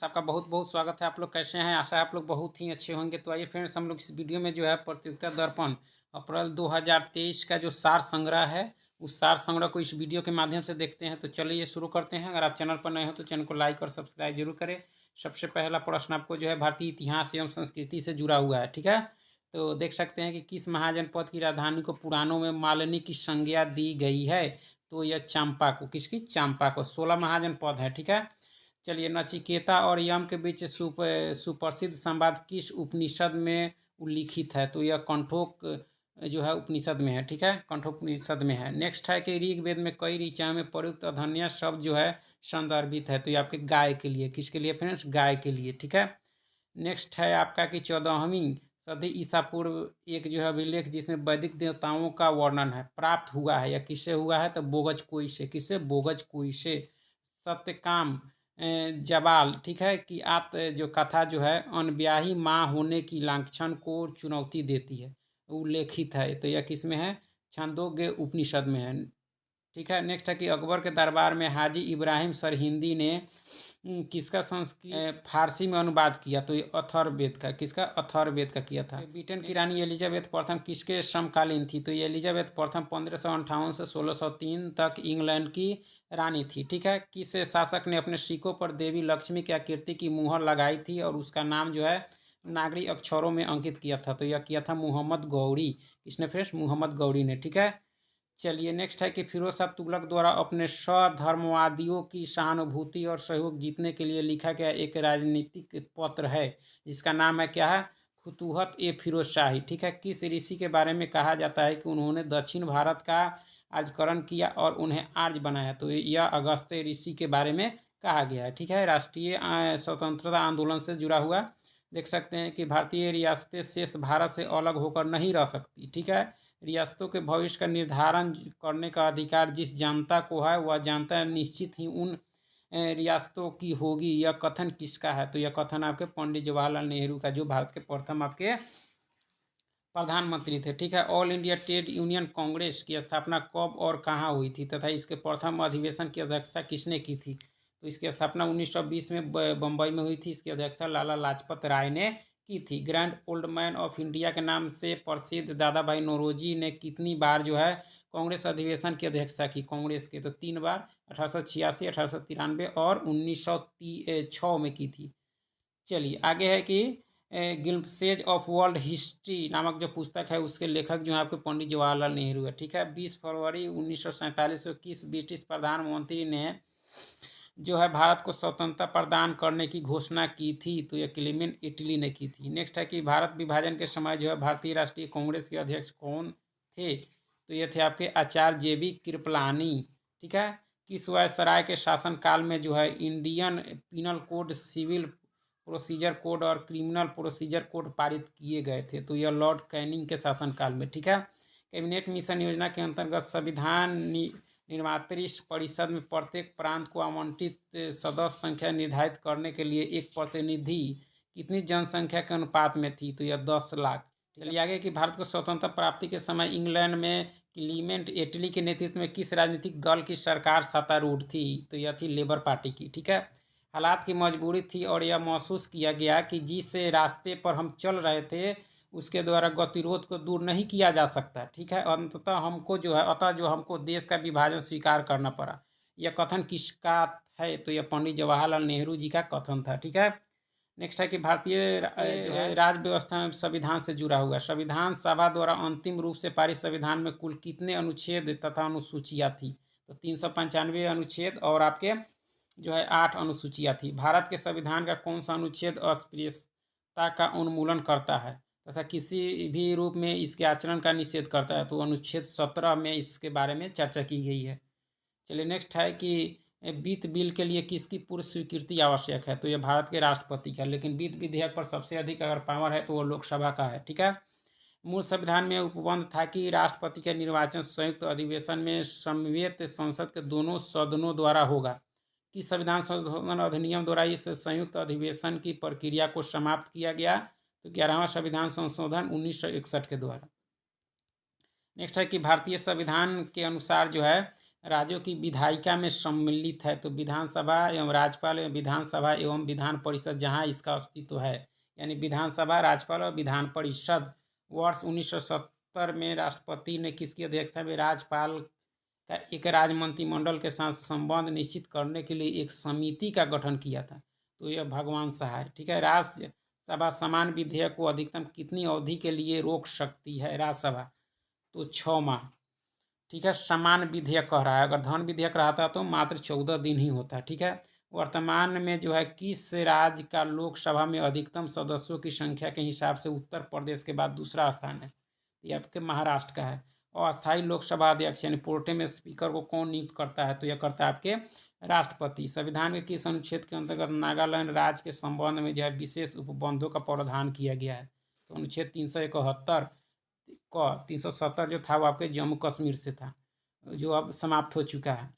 आपका बहुत बहुत स्वागत है। आप लोग कैसे हैं? आशा है आप लोग बहुत ही अच्छे होंगे। तो आइए फ्रेंड्स, हम लोग इस वीडियो में जो है प्रतियोगिता दर्पण अप्रैल 2023 का जो सार संग्रह है, उस सार संग्रह को इस वीडियो के माध्यम से देखते हैं। तो चलिए शुरू करते हैं। अगर आप चैनल पर नए हो तो चैनल को लाइक और सब्सक्राइब जरूर करें। सबसे पहला प्रश्न आपको जो है भारतीय इतिहास एवं संस्कृति से जुड़ा हुआ है, ठीक है। तो देख सकते हैं कि किस महाजनपद की राजधानी को पुराणों में मालिनी की संज्ञा दी गई है। तो यह चांपाको, किसकी? चांपाको। 16 महाजनपद है, ठीक है। चलिए, नचिकेता और यम के बीच सुप्रसिद्ध संवाद किस उपनिषद में उल्लिखित है? तो यह कंठोक जो है उपनिषद में है, ठीक है। कंठोपनिषद में है। नेक्स्ट है कि ऋग्वेद में कई ऋचाओं में प्रयुक्त अधन्य शब्द जो है संदर्भित है। तो ये आपके गाय के लिए, किसके लिए फ्रेंड्स? गाय के लिए, ठीक है। नेक्स्ट है आपका कि 14वीं सदी ईसा पूर्व एक जो है अभिलेख जिसमें वैदिक देवताओं का वर्णन है प्राप्त हुआ है, या किससे हुआ है? तो बोगज कोई से। किससे? बोगज कोई से। सत्यकाम जबाल, ठीक है, कि आप जो कथा जो है अनब्याही माँ होने की लांछन को चुनौती देती है, उल्लेखित है। तो यह किस में है? छंदोग्य उपनिषद में है, ठीक है। नेक्स्ट है कि अकबर के दरबार में हाजी इब्राहिम सरहिंदी ने किसका संस्कृत फारसी में अनुवाद किया? तो ये अथर्ववेद का। किसका? अथर्ववेद का किया था। ब्रिटेन की रानी एलिजाबेथ प्रथम किसके समकालीन थी? तो ये एलिजाबेथ प्रथम 1558 से 1603 तक इंग्लैंड की रानी थी, ठीक है। किस शासक ने अपने सिक्कों पर देवी लक्ष्मी की आकृति की मुहर लगाई थी और उसका नाम जो है नागरी अक्षरों में अंकित किया था? तो यह किया था मुहम्मद गौरी। किसने फ्रेंड्स? मुहम्मद गौरी ने, ठीक है। चलिए, नेक्स्ट है कि फिरोज शाह तुगलक द्वारा अपने स्वधर्मवादियों की सहानुभूति और सहयोग जीतने के लिए लिखा गया एक राजनीतिक पत्र है, जिसका नाम है क्या है? फुतूहत ए फिरोज शाही, ठीक है। किस ऋषि के बारे में कहा जाता है कि उन्होंने दक्षिण भारत का आर्यकरण किया और उन्हें आर्य बनाया? तो यह अगस्त्य ऋषि के बारे में कहा गया है, ठीक है। राष्ट्रीय स्वतंत्रता आंदोलन से जुड़ा हुआ देख सकते हैं कि भारतीय रियासतें शेष भारत से अलग होकर नहीं रह सकती, ठीक है। रियासतों के भविष्य का निर्धारण करने का अधिकार जिस जनता को है, वह जनता निश्चित ही उन रियासतों की होगी। यह कथन किसका है? तो यह कथन आपके पंडित जवाहरलाल नेहरू का, जो भारत के प्रथम आपके प्रधानमंत्री थे, ठीक है। All India trade union Congress की स्थापना कब और कहाँ हुई थी तथा इसके प्रथम अधिवेशन की अध्यक्षता किसने की थी? तो इसकी स्थापना 1920 में बम्बई में हुई थी। इसकी अध्यक्षता लाला लाजपत राय ने की थी। Grand old man of India के नाम से प्रसिद्ध दादा भाई नौरोजी ने कितनी बार जो है कांग्रेस अधिवेशन की अध्यक्षता की कांग्रेस के? तो 3 बार, 1886, 1893 और 1906 में की थी। चलिए, आगे है कि ग्लिम्पसेज ऑफ वर्ल्ड हिस्ट्री नामक जो पुस्तक है उसके लेखक जो है आपके पंडित जवाहरलाल नेहरू है, ठीक है। 20 फरवरी 1947 को किस ब्रिटिश प्रधानमंत्री ने जो है भारत को स्वतंत्रता प्रदान करने की घोषणा की थी? तो यह क्लेमेंट इटली ने की थी। नेक्स्ट है कि भारत विभाजन के समय जो है भारतीय राष्ट्रीय कांग्रेस के अध्यक्ष कौन थे? तो ये थे आपके आचार्य JB कृपलानी, ठीक है। किस वायसराय के शासनकाल में जो है Indian penal code, civil procedure code और क्रिमिनल प्रोसीजर कोड पारित किए गए थे? तो यह लॉर्ड कैनिंग के शासनकाल में, ठीक है। कैबिनेट मिशन योजना के अंतर्गत संविधान निर्मात्री परिषद में प्रत्येक प्रांत को आवंटित सदस्य संख्या निर्धारित करने के लिए एक प्रतिनिधि कितनी जनसंख्या के अनुपात में थी? तो यह 10 लाख। चलिए आगे कि भारत को स्वतंत्रता प्राप्ति के समय इंग्लैंड में क्लीमेंट एटली के नेतृत्व में किस राजनीतिक दल की सरकार सत्तारूढ़ थी? तो यह थी लेबर पार्टी की, ठीक है। हालात की मजबूरी थी और यह महसूस किया गया कि जिस रास्ते पर हम चल रहे थे उसके द्वारा गतिरोध को दूर नहीं किया जा सकता, ठीक है। अंततः हमको जो है जो हमको देश का विभाजन स्वीकार करना पड़ा। यह कथन किसका है? तो यह पंडित जवाहरलाल नेहरू जी का कथन था, ठीक है। नेक्स्ट है कि भारतीय राज्य व्यवस्था में संविधान से जुड़ा हुआ संविधान सभा द्वारा अंतिम रूप से पारित संविधान में कुल कितने अनुच्छेद तथा अनुसूचियाँ थी? तो 395 अनुच्छेद और आपके जो है 8 अनुसूचियाँ थी। भारत के संविधान का कौन सा अनुच्छेद अस्पृश्यता का उन्मूलन करता है तथा किसी भी रूप में इसके आचरण का निषेध करता है? तो अनुच्छेद 17 में इसके बारे में चर्चा की गई है। चलिए, नेक्स्ट है कि वित्त बिल के लिए किसकी पूर्व स्वीकृति आवश्यक है? तो यह भारत के राष्ट्रपति का, लेकिन वित्त विधेयक पर सबसे अधिक अगर पावर है तो वो लोकसभा का है, ठीक है। मूल संविधान में उपबंध था कि राष्ट्रपति का निर्वाचन संयुक्त अधिवेशन में समवेत संसद के दोनों सदनों द्वारा होगा। कि संविधान संशोधन अधिनियम द्वारा इस संयुक्त अधिवेशन की प्रक्रिया को समाप्त किया गया? तो 11वां संविधान संशोधन 1961 के द्वारा। नेक्स्ट है कि भारतीय संविधान के अनुसार जो है राज्यों की विधायिका में सम्मिलित है। तो विधानसभा एवं राज्यपाल एवं विधानसभा एवं विधान परिषद जहाँ इसका अस्तित्व है, यानी विधानसभा, राज्यपाल और विधान परिषद। वर्ष 1970 में राष्ट्रपति ने किसकी अध्यक्षता में राज्यपाल का एक राज्य मंत्रिमंडल के साथ संबंध निश्चित करने के लिए एक समिति का गठन किया था। तो यह भगवान सहाय। ठीक है। राज्यसभा समान विधेयक को अधिकतम कितनी अवधि के लिए रोक सकती है राज्यसभा? तो 6 माह। ठीक है। समान विधेयक कह रहा है, अगर धन विधेयक रहता तो मात्र 14 दिन ही होता। ठीक है। वर्तमान में जो है किस राज्य का लोकसभा में अधिकतम सदस्यों की संख्या के हिसाब से उत्तर प्रदेश के बाद दूसरा स्थान है? ये आपके महाराष्ट्र का है। अस्थायी लोकसभा अध्यक्ष यानी प्रोटेम में स्पीकर को कौन नियुक्त करता है? तो यह करता है आपके राष्ट्रपति। संविधान के किस अनुच्छेद के अंतर्गत नागालैंड राज्य के संबंध में जो है विशेष उपबंधों का प्रावधान किया गया है? तो अनुच्छेद 371 का 370 जो था वो आपके जम्मू कश्मीर से था, जो अब समाप्त हो चुका है।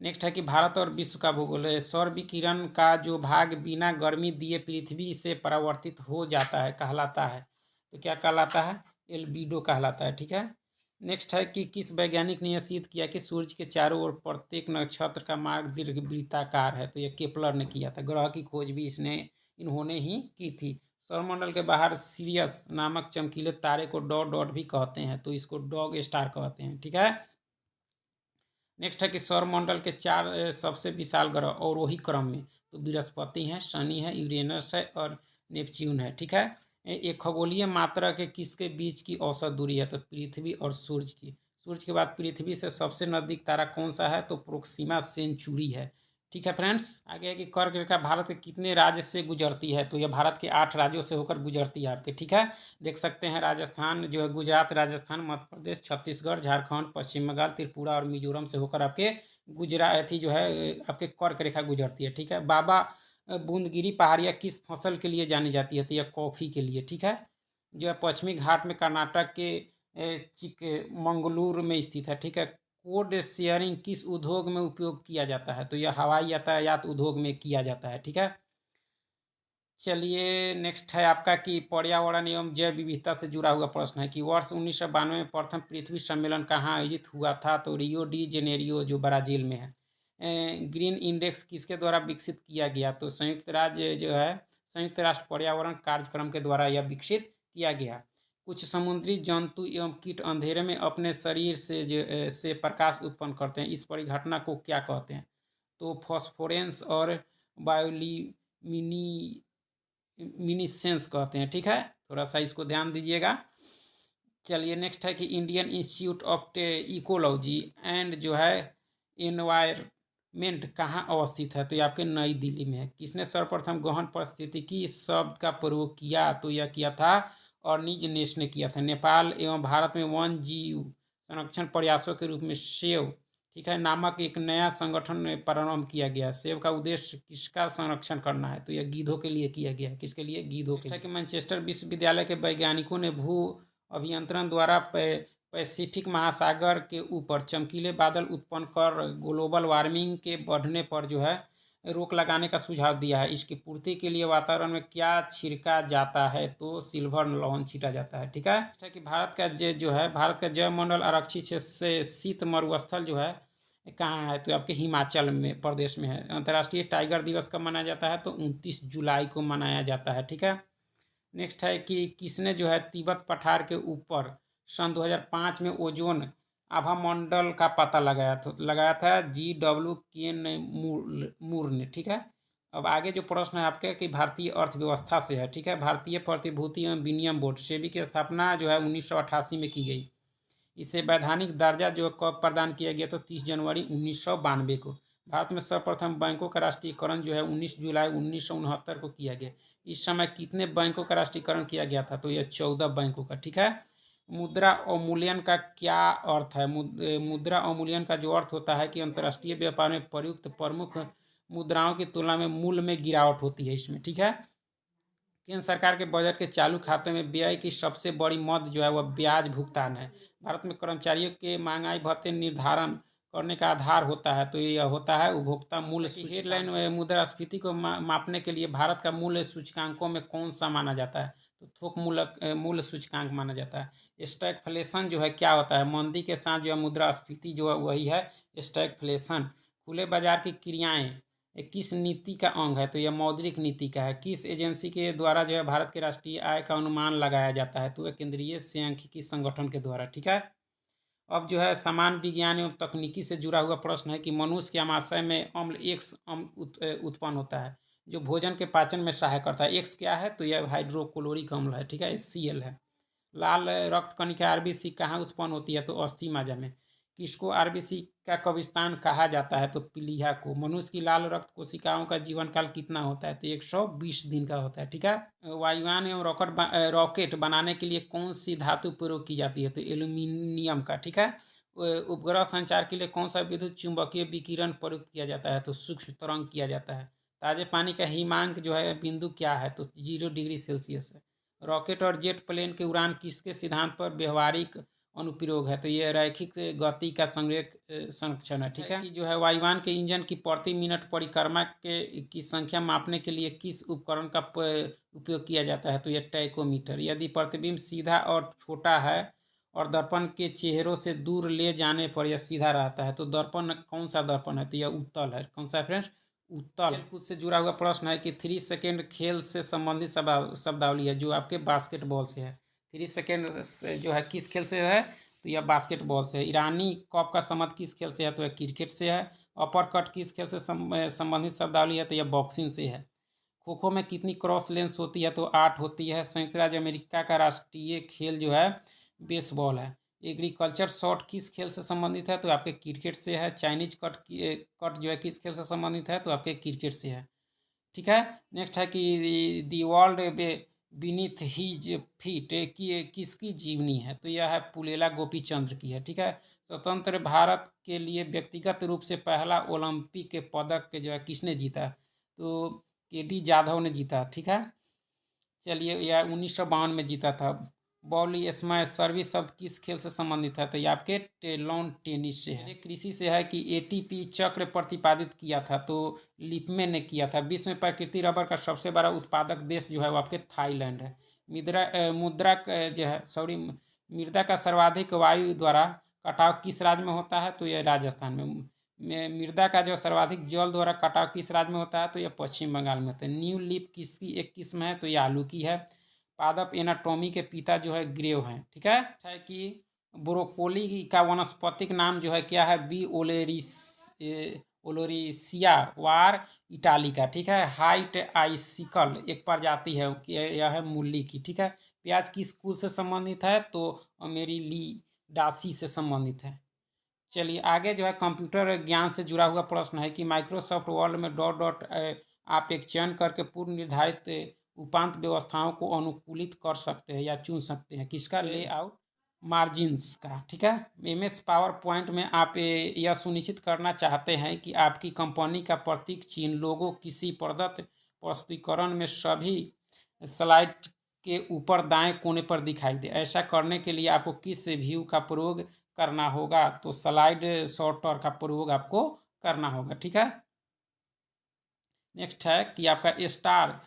नेक्स्ट है कि भारत और विश्व का भूगोल है। सौर विकिरण का जो भाग बिना गर्मी दिए पृथ्वी से परावर्तित हो जाता है कहलाता है? तो क्या कहलाता है? एल्बिडो कहलाता है। ठीक है। नेक्स्ट है कि किस वैज्ञानिक ने यह सिद्ध किया कि सूर्य के चारों ओर प्रत्येक नक्षत्र का मार्ग दीर्घवृत्ताकार है? तो यह केपलर ने किया था। ग्रह की खोज भी इन्होंने ही की थी। सौरमंडल के बाहर सीरियस नामक चमकीले तारे को डॉट डॉट भी कहते हैं, तो इसको डॉग स्टार कहते हैं। ठीक है। नेक्स्ट है कि सौरमंडल के 4 सबसे विशाल ग्रह अवरोही क्रम में, तो बृहस्पति है, शनि है, यूरेनस है और नेपच्यून है। ठीक है। एक खगोलीय मात्रा के किसके बीच की औसत दूरी है? तो पृथ्वी और सूर्य की। सूर्य के बाद पृथ्वी से सबसे नजदीक तारा कौन सा है? तो प्रोक्सिमा सेंचुरी है। ठीक है फ्रेंड्स। आगे है कि कर्क रेखा भारत के कितने राज्य से गुजरती है? तो यह भारत के 8 राज्यों से होकर गुजरती है आपके। ठीक है। देख सकते हैं राजस्थान जो है, गुजरात, राजस्थान, मध्य प्रदेश, छत्तीसगढ़, झारखंड, पश्चिम बंगाल, त्रिपुरा और मिजोरम से होकर आपके गुजरात जो है आपके कर्क रेखा गुजरती है। ठीक है। बाबा बूंदगिरी पहाड़ियाँ किस फसल के लिए जानी जाती है? तो यह कॉफ़ी के लिए। ठीक है। जो है पश्चिमी घाट में कर्नाटक के चिकमंगलुरु में स्थित है। ठीक है। कोड शेयरिंग किस उद्योग में उपयोग किया जाता है? तो यह हवाई यातायात उद्योग में किया जाता है। ठीक है। चलिए नेक्स्ट है आपका कि पर्यावरण एवं जैव विविधता से जुड़ा हुआ प्रश्न है कि वर्ष 1992 में प्रथम पृथ्वी सम्मेलन कहाँ आयोजित हुआ था? तो रियो डी जेनेरियो जो ब्राजील में है। ग्रीन इंडेक्स किसके द्वारा विकसित किया गया? तो संयुक्त राज्य जो है संयुक्त राष्ट्र पर्यावरण कार्यक्रम के द्वारा यह विकसित किया गया। कुछ समुद्री जंतु एवं कीट अंधेरे में अपने शरीर से प्रकाश उत्पन्न करते हैं, इस परिघटना को क्या कहते हैं? तो फॉस्फोरेंस और बायोल्यूमिनिसेंस कहते हैं। ठीक है। थोड़ा सा इसको ध्यान दीजिएगा। चलिए नेक्स्ट है कि Indian institute of ecology and जो है एनवायरमेंट कहाँ अवस्थित है? तो ये आपके नई दिल्ली में है। किसने सर्वप्रथम गहन पारिस्थितिकी शब्द का प्रयोग किया? तो यह किया था अर्निज नेस ने किया था। नेपाल एवं भारत में वन जीव संरक्षण प्रयासों के रूप में सेव, ठीक है, नामक एक नया संगठन में प्रारंभ किया गया। सेव का उद्देश्य किसका संरक्षण करना है? तो यह गीधों के लिए किया गया है। किसके लिए? गीधों के लिए। कि मैनचेस्टर विश्वविद्यालय के वैज्ञानिकों ने भू अभियंत्रण द्वारा पैसिफिक महासागर के ऊपर चमकीले बादल उत्पन्न कर ग्लोबल वार्मिंग के बढ़ने पर जो है रोक लगाने का सुझाव दिया है। इसकी पूर्ति के लिए वातावरण में क्या छिड़का जाता है? तो सिल्वर लौन छीटा जाता है। ठीक है। कि भारत का जो है भारत का जैव मंडल आरक्षित क्षेत्र से शीत मरुस्थल जो है कहाँ है? तो आपके हिमाचल में प्रदेश में है। अंतर्राष्ट्रीय टाइगर दिवस कब मनाया जाता है? तो 29 जुलाई को मनाया जाता है। ठीक है। नेक्स्ट है कि किसने जो है तिब्बत पठार के ऊपर सन 2005 में ओजोन आभामंडल का पता लगाया था GW केन मूर ने। ठीक है। अब आगे जो प्रश्न है आपके कि भारतीय अर्थव्यवस्था से है। ठीक है। भारतीय प्रतिभूति एवं विनिमय बोर्ड सेबी की स्थापना जो है 1988 में की गई। इसे वैधानिक दर्जा जो कब प्रदान किया गया? तो 30 जनवरी 1992 को। भारत में सर्वप्रथम बैंकों का राष्ट्रीयकरण जो है 19 जुलाई 1969 को किया गया। इस समय कितने बैंकों का राष्ट्रीयकरण किया गया था? तो यह 14 बैंकों का। ठीक है। मुद्रा अवमूल्यन का क्या अर्थ है? मुद्रा अवमूल्यन का जो अर्थ होता है कि अंतर्राष्ट्रीय व्यापार में प्रयुक्त प्रमुख मुद्राओं की तुलना में मूल्य में गिरावट होती है इसमें। ठीक है। केंद्र सरकार के बजट के चालू खाते में व्यय की सबसे बड़ी मद जो है वह ब्याज भुगतान है। भारत में कर्मचारियों के महंगाई भत्ते निर्धारण करने का आधार होता है, तो यह होता है उपभोक्ता मूल्य सूचकांक। हेडलाइन मुद्रास्फीति को मापने के लिए भारत का मूल्य सूचकांकों में कौन सा माना जाता है? तो थोक मूल्य सूचकांक माना जाता है। स्टैगफ्लेशन जो है क्या होता है? मंदी के साथ जो है मुद्रास्फीति जो है वही है स्टैगफ्लेशन। खुले बाजार की क्रियाएं किस नीति का अंग है? तो यह मौद्रिक नीति का है। किस एजेंसी के द्वारा जो है भारत के राष्ट्रीय आय का अनुमान लगाया जाता है? तो यह केंद्रीय सांख्यिकी संगठन के द्वारा। ठीक है। अब जो है समान विज्ञान एवं तकनीकी से जुड़ा हुआ प्रश्न है कि मनुष्य के आमाशय में अम्ल एक्स अम्ल उत्पन्न होता है जो भोजन के पाचन में सहायक करता है। एक्स क्या है? तो यह हाइड्रोक्लोरिक अम्ल है। ठीक है, HCl है। लाल रक्त कणिका आरबीसी कहाँ उत्पन्न होती है? तो अस्थि मज्जा में। किसको आरबीसी का कब्रिस्तान कहा जाता है? तो पीलिया को। मनुष्य की लाल रक्त कोशिकाओं का जीवन काल कितना होता है? तो 120 दिन का होता है। ठीक है। वायुयान एवं रॉकेट बनाने के लिए कौन सी धातु प्रयोग की जाती है? तो एल्यूमिनियम का। ठीक है। उपग्रह संचार के लिए कौन सा विद्युत चुंबकीय विकिरण प्रयुक्त किया जाता है? तो सूक्ष्म तरंग किया जाता है। ताजे पानी का हिमांक जो है बिंदु क्या है? तो 0 डिग्री सेल्सियस है। रॉकेट और जेट प्लेन की उड़ान किसके सिद्धांत पर व्यवहारिक अनुप्रयोग है? तो ये रैखिक गति का संरक्षण है। ठीक है कि जो है वायुयान के इंजन की प्रति मिनट परिक्रमा की संख्या मापने के लिए किस उपकरण का उपयोग किया जाता है? तो यह टैकोमीटर। यदि प्रतिबिंब सीधा और छोटा है और दर्पण के चेहरों से दूर ले जाने पर यह सीधा रहता है तो दर्पण कौन सा दर्पण है? तो यह उत्तल है। कौन सा है फ्रेंड्स? उत्तल। खेलकूद से जुड़ा हुआ प्रश्न है कि 3 सेकेंड खेल से संबंधित शब्दावली है जो आपके बास्केटबॉल से है। 3 सेकेंड से जो है किस खेल से है? तो यह बास्केटबॉल से है। ईरानी कप का संबंध किस खेल से है? तो यह क्रिकेट से है। अपर कट किस खेल से संबंधित शब्दावली है? तो यह बॉक्सिंग से है। खो खो में कितनी क्रॉस लेंस होती है? तो 8 होती है। संयुक्त राज्य अमेरिका का राष्ट्रीय खेल जो है बेसबॉल है। एग्रीकल्चर शॉट किस खेल से संबंधित है? तो आपके क्रिकेट से है। चाइनीज कट जो है किस खेल से संबंधित है? तो आपके क्रिकेट से है। ठीक है। नेक्स्ट है कि the world beneath his feet की किसकी जीवनी है? तो यह है पुलेला गोपीचंद्र की है। ठीक है। स्वतंत्र भारत के लिए व्यक्तिगत रूप से पहला ओलंपिक के पदक के जो है किसने जीता? तो KD जाधव ने जीता। ठीक है। चलिए, यह 1952 में जीता था। बॉली स्मय सर्विस शब्द किस खेल से संबंधित है? तो ये आपके लॉन टेनिस से है। कृषि से है कि ATP चक्र प्रतिपादित किया था? तो लिपमे ने किया था। विश्व में प्राकृतिक रबर का सबसे बड़ा उत्पादक देश जो है वो आपके थाईलैंड है। मृदा का सर्वाधिक वायु द्वारा कटाव किस राज्य में होता है? तो यह राजस्थान में। मृदा का जो सर्वाधिक जल द्वारा कटाव किस राज्य में होता है? तो यह पश्चिम बंगाल में होता है। न्यू लीफ किसकी एक किस्म है? तो यह आलू की है। पादप एनाटॉमी के पिता जो है ग्रेव हैं। ठीक है कि ब्रोकोली का वनस्पतिक नाम जो है क्या है? बी ओलोरिसिया वार इटालिका। ठीक है। हाइट आइसिकल एक प्रजाति है यह है मूली की। ठीक है। प्याज किस कुल से संबंधित है? तो अमेरिलिडासी से संबंधित है। चलिए आगे जो है कंप्यूटर ज्ञान से जुड़ा हुआ प्रश्न है कि माइक्रोसॉफ्ट वर्ड में डॉट डॉट आप एक चयन करके पूर्व निर्धारित उपांत व्यवस्थाओं को अनुकूलित कर सकते हैं या चुन सकते हैं। किसका? लेआउट मार्जिन्स का। ठीक है। MS पावर पॉइंट में आप यह सुनिश्चित करना चाहते हैं कि आपकी कंपनी का प्रतीक चिन्ह लोगो किसी प्रदत्त प्रस्तुतिकरण में सभी स्लाइड के ऊपर दाएं कोने पर दिखाई दे। ऐसा करने के लिए आपको किस व्यू का प्रयोग करना होगा? तो स्लाइड सॉर्टर का प्रयोग आपको करना होगा। ठीक है। नेक्स्ट है कि आपका स्टार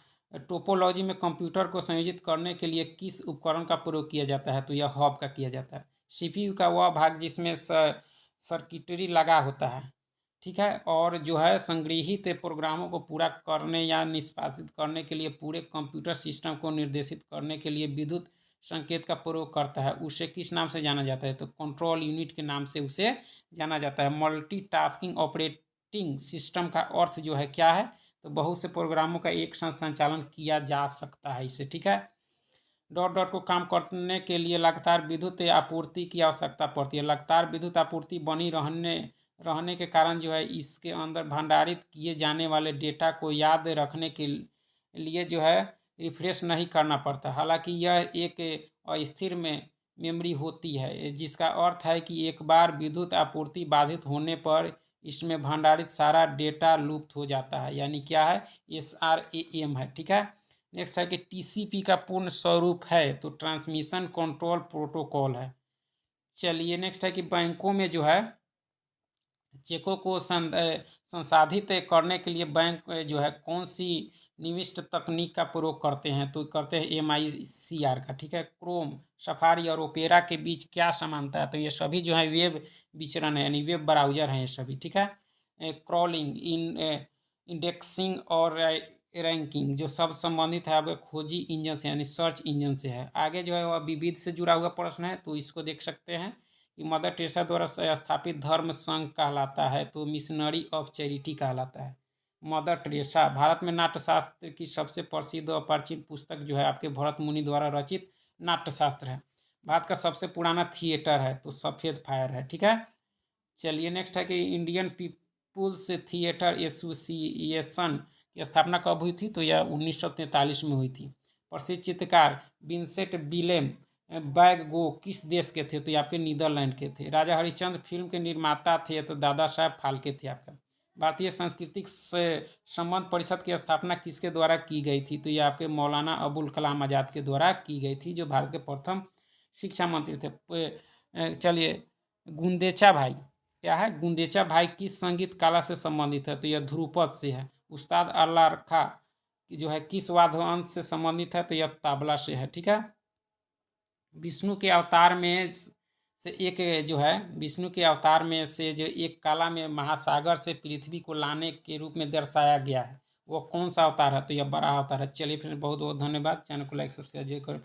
टोपोलॉजी में कंप्यूटर को संयोजित करने के लिए किस उपकरण का प्रयोग किया जाता है? तो यह हब का किया जाता है। CPU का वह भाग जिसमें सर्किटरी लगा होता है। ठीक है। और जो है संग्रहीत प्रोग्रामों को पूरा करने या निष्पादित करने के लिए पूरे कंप्यूटर सिस्टम को निर्देशित करने के लिए विद्युत संकेत का प्रयोग करता है। उसे किस नाम से जाना जाता है? तो कंट्रोल यूनिट के नाम से उसे जाना जाता है। मल्टीटास्किंग ऑपरेटिंग सिस्टम का अर्थ जो है क्या है? तो बहुत से प्रोग्रामों का एक साथ संचालन किया जा सकता है इससे। ठीक है। डॉट डॉट को काम करने के लिए लगातार विद्युत आपूर्ति की आवश्यकता पड़ती है। लगातार विद्युत आपूर्ति बनी रहने के कारण जो है इसके अंदर भंडारित किए जाने वाले डेटा को याद रखने के लिए जो है रिफ्रेश नहीं करना पड़ता। हालांकि यह एक अस्थिर मेमोरी होती है जिसका अर्थ है कि एक बार विद्युत आपूर्ति बाधित होने पर इसमें भंडारित सारा डेटा लुप्त हो जाता है। यानी क्या है? SRAM है। ठीक है। नेक्स्ट है कि TCP का पूर्ण स्वरूप है? तो ट्रांसमिशन कंट्रोल प्रोटोकॉल है। चलिए नेक्स्ट है कि बैंकों में जो है चेकों को संसाधित करने के लिए बैंक जो है कौन सी निविष्ट तकनीक का प्रयोग करते हैं, तो करते हैं MICR का, ठीक है। क्रोम, सफारी और ओपेरा के बीच क्या समानता है, तो ये सभी जो है वेब विचरण है, यानी वेब ब्राउजर हैं ये सभी, ठीक है। क्रॉलिंग, इंडेक्सिंग और रैंकिंग जो सब संबंधित है आपके खोजी इंजन से, यानी सर्च इंजन से है। आगे जो है वह विविध से जुड़ा हुआ प्रश्न है, तो इसको देख सकते हैं कि मदर टेरेसा द्वारा स्थापित धर्म संघ कहलाता है, तो मिशनरी ऑफ चैरिटी कहलाता है। मदर टेरेसा, भारत में नाट्यशास्त्र की सबसे प्रसिद्ध और प्राचीन पुस्तक जो है आपके भरत मुनि द्वारा रचित नाट्यशास्त्र है। भारत का सबसे पुराना थिएटर है, तो सफ़ेद फायर है, ठीक है। चलिए नेक्स्ट है कि इंडियन पीपुल्स थिएटर एसोसिएशन की स्थापना कब हुई थी, तो यह 1943 में हुई थी। प्रसिद्ध चित्रकार विंसेंट विलेम वैन गो किस देश के थे, तो ये आपके नीदरलैंड के थे। राजा हरिश्चंद्र फिल्म के निर्माता थे, तो दादा साहब फाल्के थे आपका। भारतीय सांस्कृतिक संबंध परिषद की स्थापना किसके द्वारा की गई थी, तो ये आपके मौलाना अबुल कलाम आज़ाद के द्वारा की गई थी, जो भारत के प्रथम शिक्षा मंत्री थे। चलिए, गुंदेचा भाई क्या है, गुंदेचा भाई किस संगीत कला से संबंधित है, तो यह ध्रुपद से है। उस्ताद अल्लाह रखा जो है किस वाद्य यंत्र से संबंधित है, तो यह तबला से है, ठीक है। विष्णु के अवतार में से एक जो है, विष्णु के अवतार में से जो एक कला में महासागर से पृथ्वी को लाने के रूप में दर्शाया गया है, वो कौन सा अवतार है, तो यह बड़ा अवतार है। चलिए फिर बहुत बहुत धन्यवाद, चैनल को लाइक सब्सक्राइब करें।